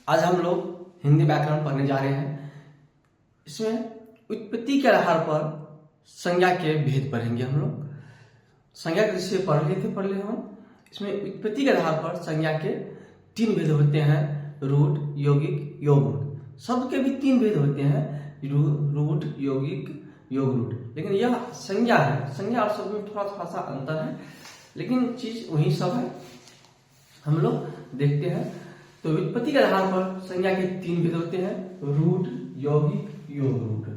आज हम लोग हिंदी व्याकरण पढ़ने जा रहे हैं। इसमें उत्पत्ति के आधार पर संज्ञा के भेद पढ़ेंगे हम लोग। संज्ञा के विषय पढ़ रहे हम। इसमें उत्पत्ति के आधार पर संज्ञा के 3 भेद होते हैं, रूढ़, यौगिक, योग रूढ़। शब्द के भी 3 भेद होते हैं, रूढ़, यौगिक, योग रूढ़। लेकिन यह संज्ञा है, संज्ञा और शब्द में थोड़ा थोड़ा सा अंतर है, लेकिन चीज वही सब है। हम लोग देखते हैं। तो व्युत्पत्ति के आधार पर संज्ञा के 3 भेद होते हैं, रूढ़, यौगिक, योग रूढ़।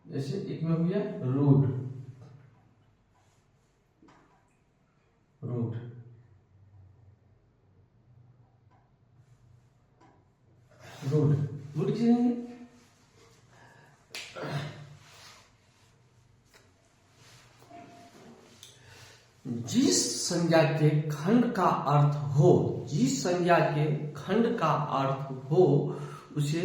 जैसे एक में हो गया रूढ़, रूढ़, रूढ़, रूढ़ किसे कहेंगे? जिस संज्ञा के खंड का अर्थ हो, जिस संज्ञा के खंड का अर्थ हो उसे,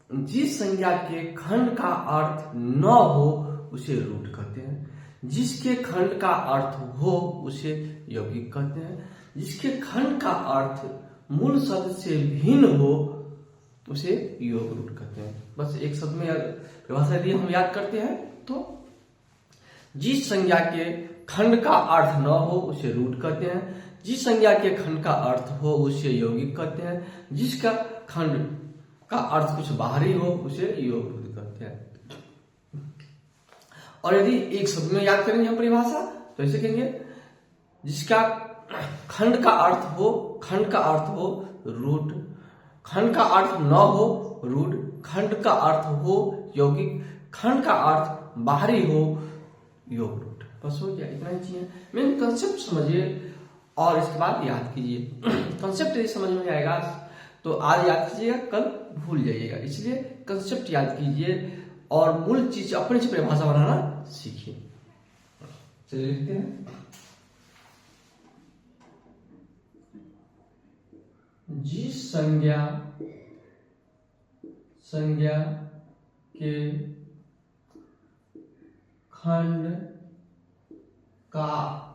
जिस संज्ञा के खंड का अर्थ न हो उसे रूढ़ कहते हैं। जिसके खंड का अर्थ हो उसे यौगिक कहते हैं। जिसके खंड का अर्थ मूल शब्द से भिन्न हो उसे योग रूढ़ कहते हैं। बस एक शब्द में परिभाषा यदि हम याद करते हैं तो जिस संज्ञा के खंड का अर्थ न हो उसे रूढ़ कहते हैं। जिस संज्ञा के खंड का अर्थ हो उसे यौगिक कहते हैं। जिसका खंड का अर्थ कुछ बाहरी हो उसे योग रूढ़ कहते हैं। और यदि एक शब्द में याद करेंगे हम परिभाषा तो ऐसे कहेंगे, जिसका खंड का अर्थ हो, खंड का अर्थ हो रूढ़, खंड का अर्थ न हो रूढ़, खंड का अर्थ हो यौगिक, खंड का अर्थ बाहरी हो योग रूढ़। बस हो गया, इतना ही चाहिए। मेन कंसेप्ट समझिए और इसके बाद याद कीजिए। कंसेप्ट यदि समझ में आएगा तो आज याद कीजिएगा, कल भूल जाइएगा। इसलिए कंसेप्ट याद कीजिए और मूल चीज अपने से परिभाषा बनाना सीखिए। चलिए लिखते हैं। जिस संज्ञा के खंड का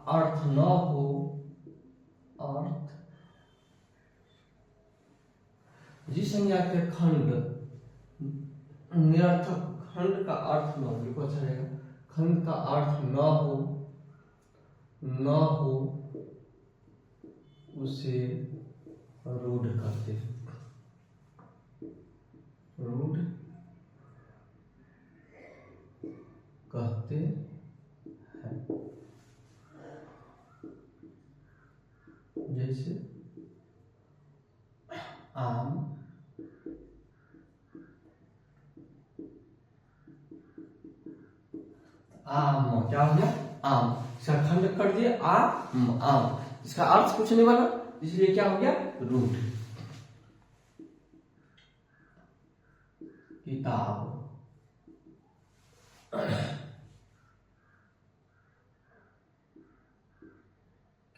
अर्थ न हो, जिस संज्ञा के खंड निरर्थक, खंड का अर्थ न हो, लिखो अच्छा रहेगा, खंड का अर्थ न हो उसे रूढ़ कहते हैं। रूढ़ कहते हैं। जैसे आम, आम क्या हो गया? आम। इसका खंड कर दिए आम, आम। इसका अर्थ कुछ नहीं बना, इसलिए क्या हो गया? रूढ़। किताब,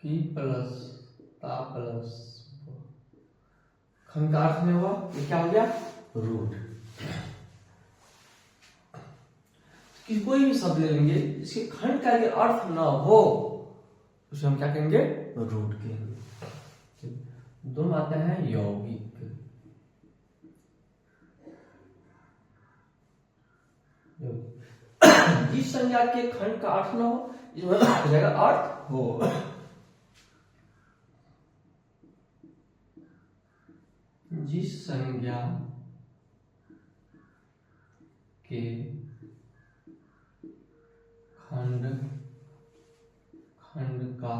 की प्लस ता प्लस खंड का अर्थ में हुआ, ये क्या हो गया? रूढ़। कि कोई भी शब्द ले लेंगे जिसके खंड का यदि अर्थ न हो उसे हम क्या कहेंगे? रूढ़ कहेंगे। दोनों आते हैं यौगिक। जिस संज्ञा के खंड का अर्थ न हो, इसमें जगह अर्थ हो। जिस संज्ञा के खंड का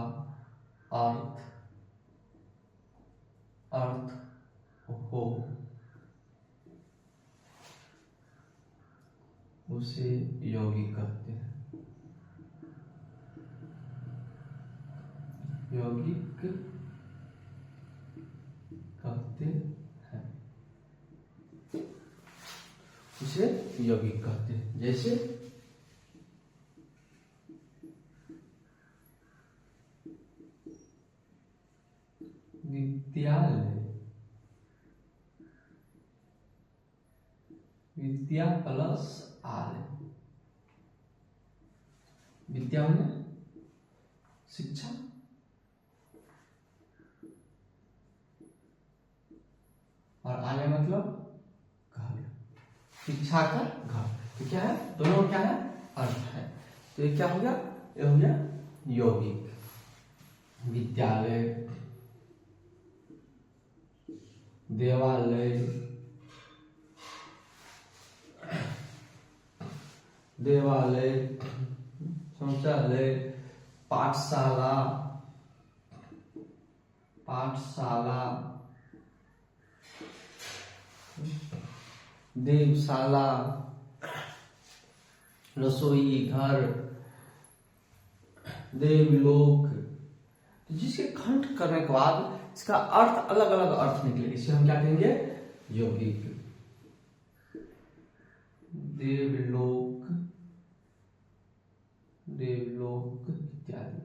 अर्थ हो उसे यौगिक कहते हैं। यौगिक कहते हैं, उसे यौगिक कहते हैं। जैसे विद्यालय, विद्या प्लस आलय, विद्या में शिक्षा, विद्यालय मतलब घर, शिक्षा का घर। तो क्या है, दोनों क्या है, अर्थ है। तो ये क्या हो गया, ये हो गया यौगिक। विद्यालय, देवालय, देवालय, शौचालय, पाठशाला, पाठशाला, देवशाला, रसोई घर, देवलोक। तो जिसके खंड करने के बाद इसका अर्थ अलग अलग अर्थ निकलेगा, इसे हम क्या कहेंगे, यौगिक। देवलोक, देवलोक इत्यादि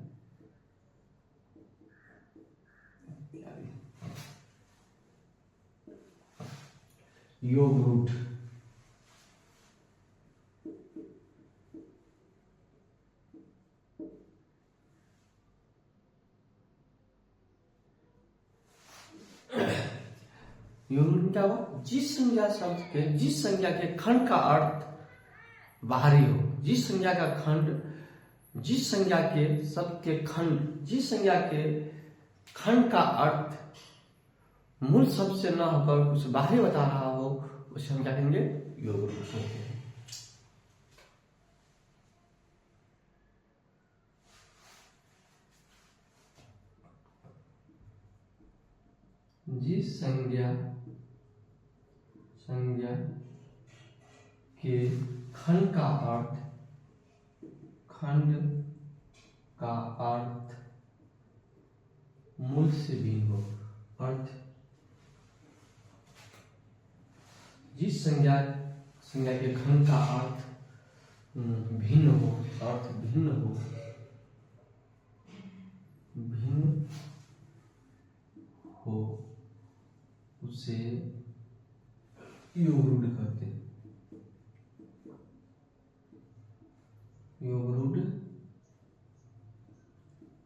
इत्यादि। योग रूट, योग रूट में क्या हुआ, जिस संज्ञा शब्द के, जिस संज्ञा के खंड का अर्थ बाहरी हो, जिस संज्ञा का खंड, जिस संज्ञा के शब्द के खंड, जिस संज्ञा के खंड का अर्थ मूल शब्द से न होकर कुछ बाहरी बता रहा हो, उसे हम क्या कहेंगे, योग रूट कहते हैं। जिस संज्ञा के खंड का अर्थ, खंड का अर्थ मूल से भिन्न हो, अर्थ जिस संज्ञा के खंड का अर्थ भिन्न हो, अर्थ भिन्न हो, भिन्न हो, उसे योग रूट कहते हैं। योग रूट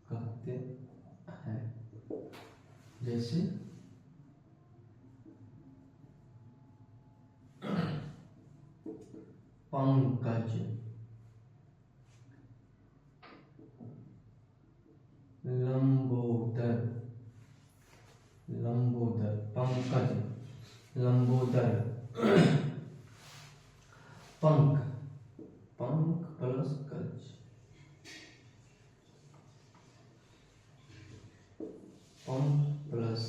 कहते हैं। जैसे पंकज, लंबोदर, लंबोदर, पंकज, लंबोदर, पंख, पंख प्लस कज, पंख प्लस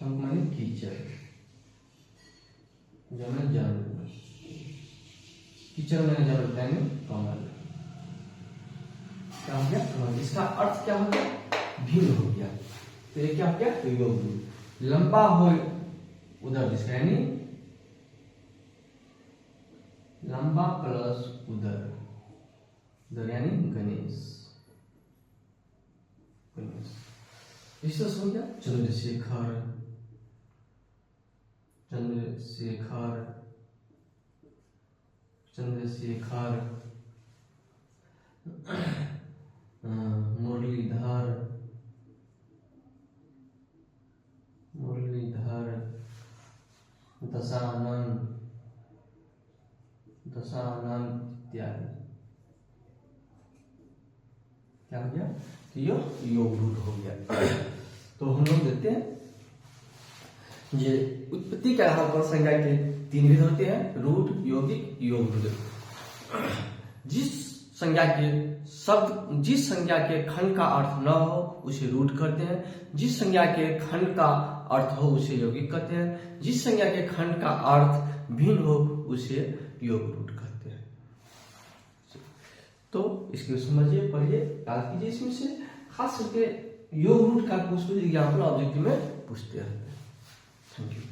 पंख माने कीचड़, जमन जल, कीचड़ मैंने जल बताएंगे कमल। क्या हो गया, कमल। इसका अर्थ क्या हो गया, भिन्न हो गया। तो ये क्या हो गया, तो योग रूट। लंबा हो उधर जिसका, यानी लंबा प्लस उधर, उधर यानी गणेश, गणेश। इससे हो गया चंद्रशेखर, चंद्रशेखर, चंद्रशेखर, मुरलीधर, मुरलीधर, दशानंद, दशानंद इत्यादि। क्या हो गया, तो ये योग रूट हो गया। तो हम लोग देखते हैं ये उत्पत्ति के आधार पर संज्ञा के तीन विध होते हैं, रूट, यौगिक, योग रूट। जिस संज्ञा के शब्द, जिस संज्ञा के खंड का अर्थ न हो उसे रूट करते हैं, जिस संज्ञा के खंड का अर्थ हो उसे यौगिक कहते हैं, जिस संज्ञा के खंड का अर्थ भिन्न हो उसे योग रूट कहते हैं। तो इसको समझिए, पढ़िए, याद कीजिए। इसमें से खास करके योग रूट का कुछ एग्जाम्पल ऑब्जेक्टिव में पूछते हैं। Thank you.